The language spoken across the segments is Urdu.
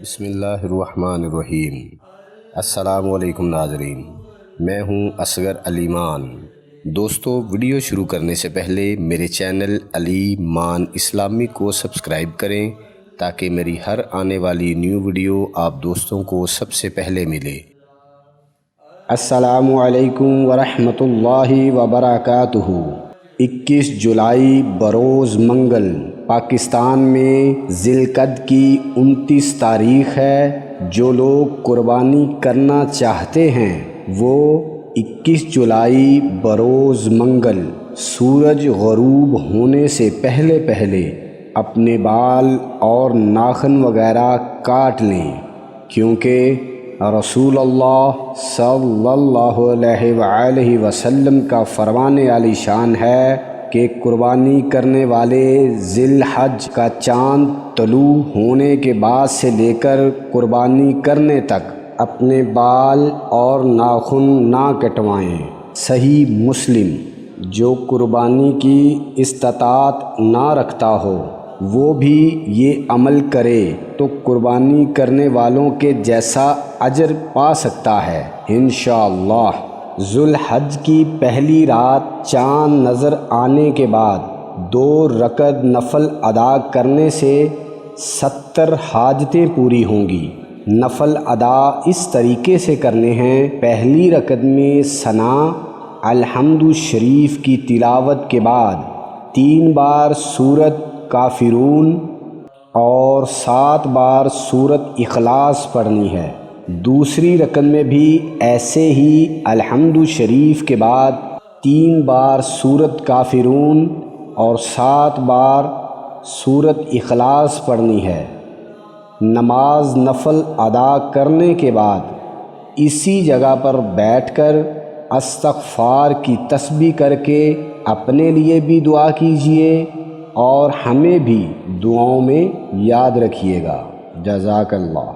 بسم اللہ الرحمن الرحیم۔ السلام علیکم ناظرین، میں ہوں اصغر علی مان۔ دوستو، ویڈیو شروع کرنے سے پہلے میرے چینل علی مان اسلامی کو سبسکرائب کریں تاکہ میری ہر آنے والی نیو ویڈیو آپ دوستوں کو سب سے پہلے ملے۔ السلام علیکم ورحمۃ اللہ وبرکاتہ۔ 21 جولائی بروز منگل پاکستان میں ذی القعدہ کی 29 تاریخ ہے۔ جو لوگ قربانی کرنا چاہتے ہیں وہ 21 جولائی بروز منگل سورج غروب ہونے سے پہلے اپنے بال اور ناخن وغیرہ کاٹ لیں، کیونکہ رسول اللہ صلی اللہ علیہ وآلہ وسلم کا فرمان عالی شان ہے کہ قربانی کرنے والے ذی الحج کا چاند طلوع ہونے کے بعد سے لے کر قربانی کرنے تک اپنے بال اور ناخن نہ کٹوائیں۔ صحیح مسلم۔ جو قربانی کی استطاعت نہ رکھتا ہو وہ بھی یہ عمل کرے تو قربانی کرنے والوں کے جیسا اجر پا سکتا ہے انشاءاللہ۔ ذو الحج کی پہلی رات چاند نظر آنے کے بعد 2 رکعت نفل ادا کرنے سے 70 حاجتیں پوری ہوں گی۔ نفل ادا اس طریقے سے کرنے ہیں: پہلی رکعت میں ثنا الحمد شریف کی تلاوت کے بعد 3 بار سورۃ کافرون اور 7 بار سورۃ اخلاص پڑھنی ہے۔ دوسری رکعت میں بھی ایسے ہی الحمد شریف کے بعد 3 بار سورۃ کافرون اور 7 بار سورۃ اخلاص پڑھنی ہے۔ نماز نفل ادا کرنے کے بعد اسی جگہ پر بیٹھ کر استغفار کی تسبیح کر کے اپنے لیے بھی دعا کیجیے اور ہمیں بھی دعاؤں میں یاد رکھیے گا۔ جزاک اللہ۔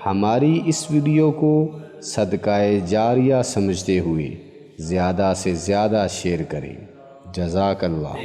ہماری اس ویڈیو کو صدقہ جاریہ سمجھتے ہوئے زیادہ سے زیادہ شیئر کریں۔ جزاک اللہ۔